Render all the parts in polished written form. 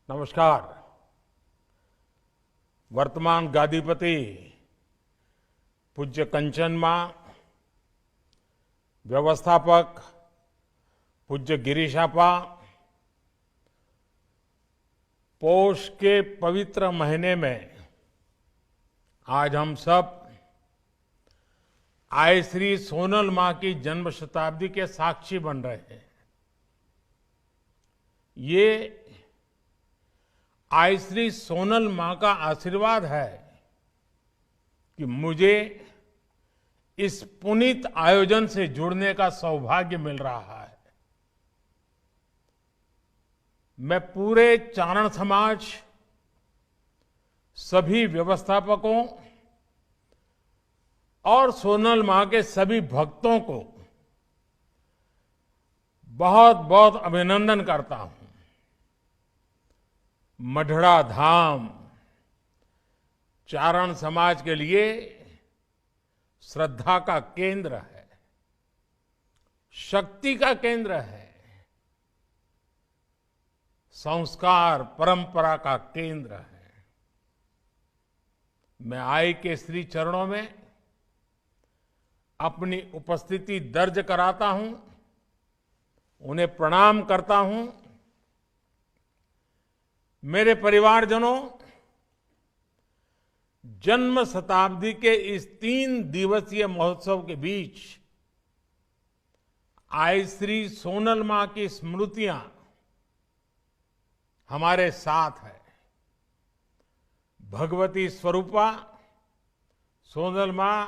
नमस्कार। वर्तमान गादीपति पूज्य कंचन मां, व्यवस्थापक पूज्य गिरीशापा, पौष के पवित्र महीने में आज हम सब आय श्री सोनल मां की जन्म शताब्दी के साक्षी बन रहे हैं। ये आय श्री सोनल मां का आशीर्वाद है कि मुझे इस पुनीत आयोजन से जुड़ने का सौभाग्य मिल रहा है। मैं पूरे चारण समाज, सभी व्यवस्थापकों और सोनल मां के सभी भक्तों को बहुत बहुत अभिनंदन करता हूं। मढ़ड़ा धाम चारण समाज के लिए श्रद्धा का केंद्र है, शक्ति का केंद्र है, संस्कार परंपरा का केंद्र है। मैं आय के श्री चरणों में अपनी उपस्थिति दर्ज कराता हूं, उन्हें प्रणाम करता हूं। मेरे परिवारजनों, जन्म शताब्दी के इस 3 दिवसीय महोत्सव के बीच आय श्री सोनल मां की स्मृतियां हमारे साथ है। भगवती स्वरूपा सोनल मां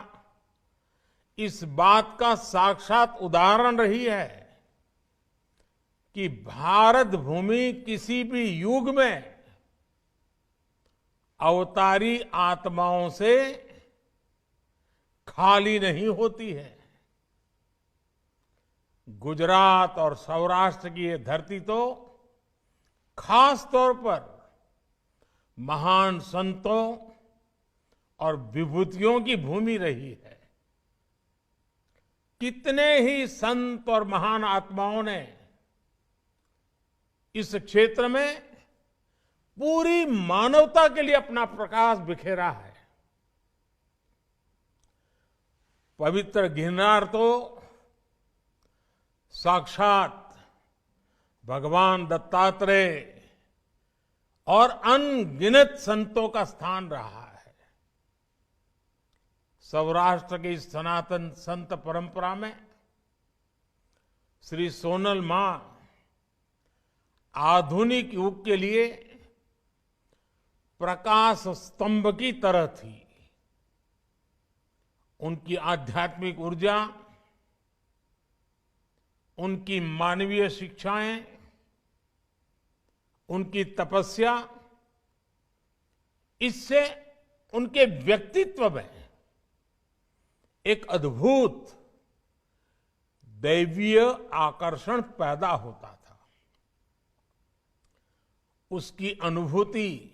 इस बात का साक्षात उदाहरण रही है कि भारत भूमि किसी भी युग में अवतारी आत्माओं से खाली नहीं होती है। गुजरात और सौराष्ट्र की ये धरती तो खास तौर पर महान संतों और विभूतियों की भूमि रही है। कितने ही संत और महान आत्माओं ने इस क्षेत्र में पूरी मानवता के लिए अपना प्रकाश बिखेरा है। पवित्र गिरनार तो साक्षात भगवान दत्तात्रेय और अनगिनत संतों का स्थान रहा है। सौराष्ट्र की सनातन संत परंपरा में श्री सोनल मां आधुनिक युग के लिए प्रकाश स्तंभ की तरह थी। उनकी आध्यात्मिक ऊर्जा, उनकी मानवीय शिक्षाएं, उनकी तपस्या, इससे उनके व्यक्तित्व में एक अद्भुत दैवीय आकर्षण पैदा होता था। उसकी अनुभूति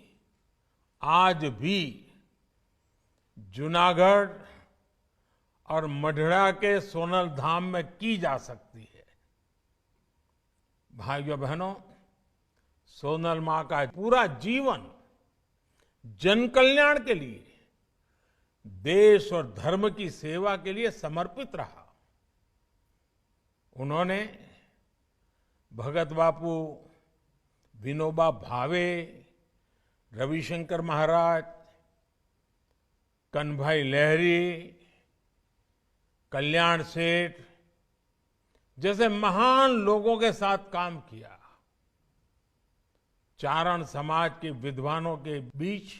आज भी जूनागढ़ और मढ़ड़ा के सोनल धाम में की जा सकती है। भाइयों बहनों, सोनल मां का पूरा जीवन जन कल्याण के लिए, देश और धर्म की सेवा के लिए समर्पित रहा। उन्होंने भगत बापू, विनोबा भावे, रविशंकर महाराज, कन्हभाई लहरी, कल्याण सेठ जैसे महान लोगों के साथ काम किया। चारण समाज के विद्वानों के बीच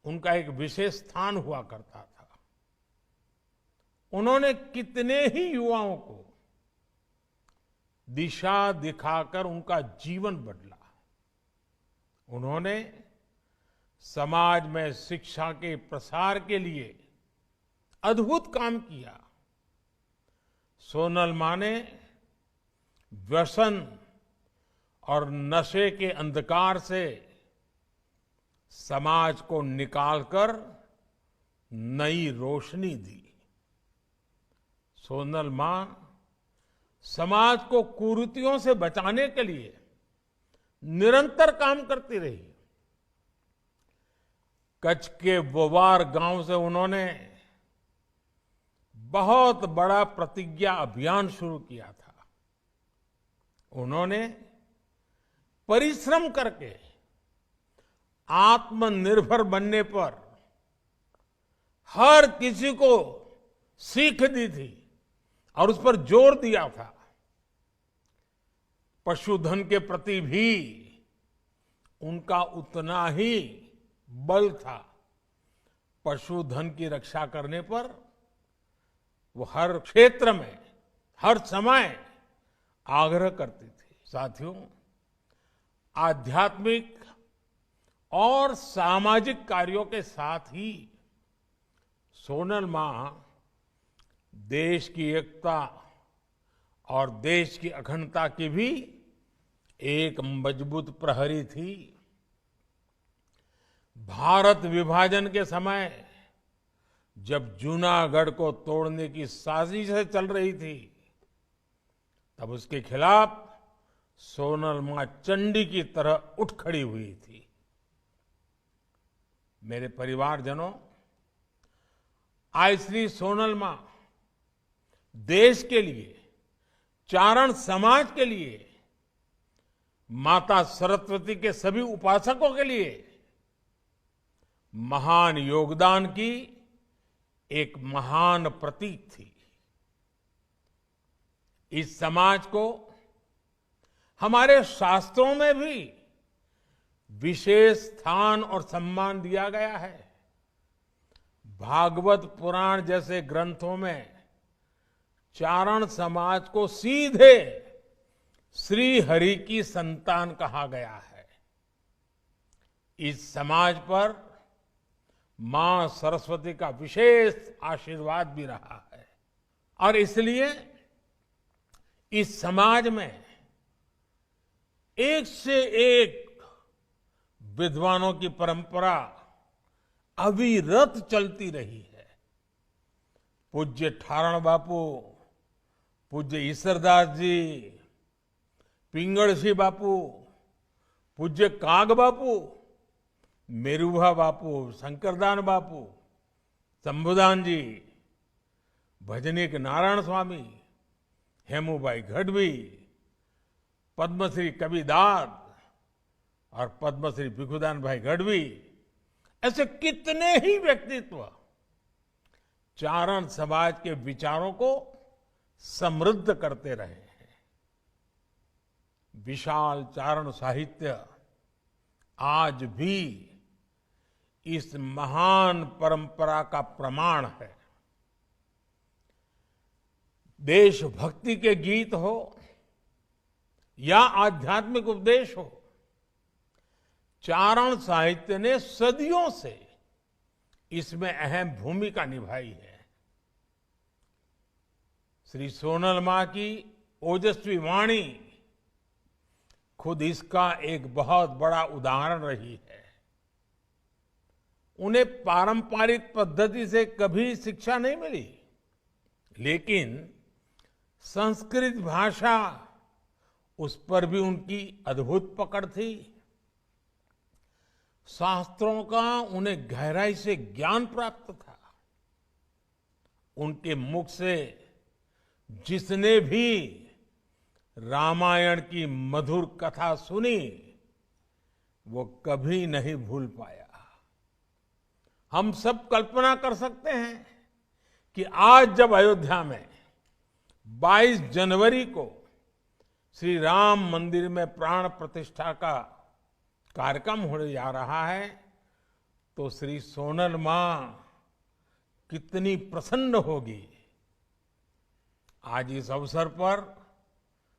उनका एक विशेष स्थान हुआ करता था। उन्होंने कितने ही युवाओं को दिशा दिखाकर उनका जीवन बदला। उन्होंने समाज में शिक्षा के प्रसार के लिए अद्भुत काम किया। सोनल मां ने व्यसन और नशे के अंधकार से समाज को निकालकर नई रोशनी दी। सोनल मां समाज को कुरीतियों से बचाने के लिए निरंतर काम करती रही। कच्छ के वोवार गांव से उन्होंने बहुत बड़ा प्रतिज्ञा अभियान शुरू किया था। उन्होंने परिश्रम करके आत्मनिर्भर बनने पर हर किसी को सीख दी थी और उस पर जोर दिया था। पशुधन के प्रति भी उनका उतना ही बल था। पशुधन की रक्षा करने पर वो हर क्षेत्र में, हर समय आग्रह करती थी। साथियों, आध्यात्मिक और सामाजिक कार्यों के साथ ही सोनल मां देश की एकता और देश की अखंडता की भी एक मजबूत प्रहरी थी। भारत विभाजन के समय जब जूनागढ़ को तोड़ने की साजिश चल रही थी, तब उसके खिलाफ सोनल मां चंडी की तरह उठ खड़ी हुई थी। मेरे परिवारजनों, आज श्री सोनल मां देश के लिए, चारण समाज के लिए, माता सरस्वती के सभी उपासकों के लिए महान योगदान की एक महान प्रतीक थी। इस समाज को हमारे शास्त्रों में भी विशेष स्थान और सम्मान दिया गया है। भागवत पुराण जैसे ग्रंथों में चारण समाज को सीधे श्री हरि की संतान कहा गया है। इस समाज पर मां सरस्वती का विशेष आशीर्वाद भी रहा है और इसलिए इस समाज में एक से एक विद्वानों की परंपरा अविरत चलती रही है। पूज्य ठारण बापू, पूज्य ईश्वरदास जी, पिंगళ बापू, पूज्य काग बापू, मेरुभा बापू, शंकरदान बापू, शंभुदान जी, भजनीक नारायण स्वामी, हेमूबाई गढ़वी, पद्मश्री कबीरदास और पद्मश्री भिखुदान भाई गढ़वी, ऐसे कितने ही व्यक्तित्व चारण समाज के विचारों को समृद्ध करते रहे हैं। विशाल चारण साहित्य आज भी इस महान परंपरा का प्रमाण है। देशभक्ति के गीत हो या आध्यात्मिक उपदेश हो, चारण साहित्य ने सदियों से इसमें अहम भूमिका निभाई है। श्री सोनल मां की ओजस्वी वाणी खुद इसका एक बहुत बड़ा उदाहरण रही है। उन्हें पारंपरिक पद्धति से कभी शिक्षा नहीं मिली, लेकिन संस्कृत भाषा, उस पर भी उनकी अद्भुत पकड़ थी। शास्त्रों का उन्हें गहराई से ज्ञान प्राप्त था। उनके मुख से जिसने भी रामायण की मधुर कथा सुनी, वो कभी नहीं भूल पाया। हम सब कल्पना कर सकते हैं कि आज जब अयोध्या में 22 जनवरी को श्री राम मंदिर में प्राण प्रतिष्ठा का कार्यक्रम होने जा रहा है, तो श्री सोनल मां कितनी प्रसन्न होगी। आज इस अवसर पर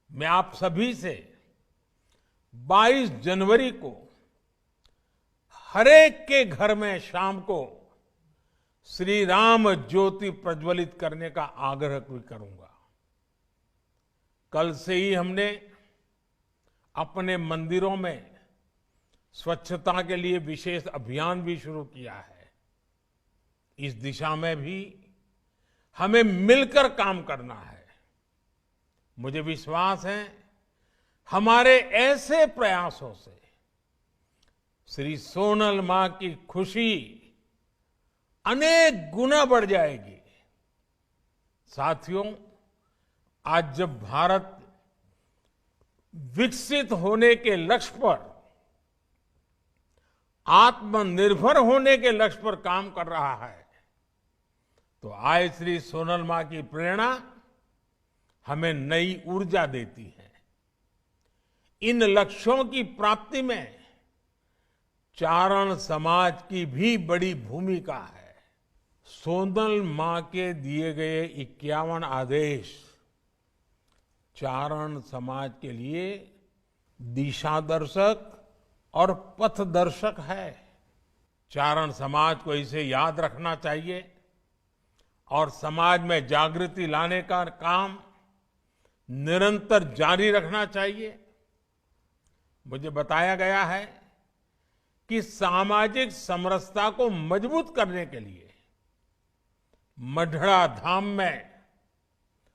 मैं आप सभी से 22 जनवरी को हरेक के घर में शाम को श्री राम ज्योति प्रज्वलित करने का आग्रह भी करूंगा। कल से ही हमने अपने मंदिरों में स्वच्छता के लिए विशेष अभियान भी शुरू किया है। इस दिशा में भी हमें मिलकर काम करना है। मुझे विश्वास है हमारे ऐसे प्रयासों से श्री सोनल मां की खुशी अनेक गुना बढ़ जाएगी। साथियों, आज जब भारत विकसित होने के लक्ष्य पर, आत्मनिर्भर होने के लक्ष्य पर काम कर रहा है, तो आज श्री सोनल मां की प्रेरणा हमें नई ऊर्जा देती है। इन लक्ष्यों की प्राप्ति में चारण समाज की भी बड़ी भूमिका है। सोनल मां के दिए गए 51 आदेश चारण समाज के लिए दिशा दर्शक और पथ दर्शक है। चारण समाज को इसे याद रखना चाहिए और समाज में जागृति लाने का काम निरंतर जारी रखना चाहिए। मुझे बताया गया है कि सामाजिक समरसता को मजबूत करने के लिए मढ़ड़ा धाम में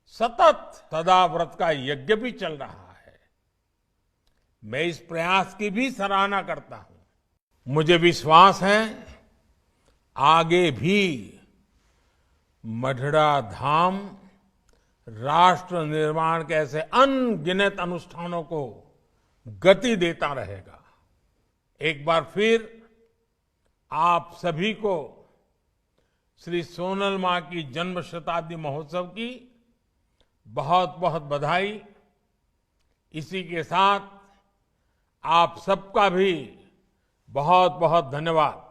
सतत सदाव्रत का यज्ञ भी चल रहा है। मैं इस प्रयास की भी सराहना करता हूं। मुझे विश्वास है आगे भी मढ़ड़ा धाम राष्ट्र निर्माण के ऐसे अनगिनत अनुष्ठानों को गति देता रहेगा। एक बार फिर आप सभी को श्री सोनल मां की जन्म शताब्दी महोत्सव की बहुत बहुत बधाई। इसी के साथ आप सबका भी बहुत बहुत धन्यवाद।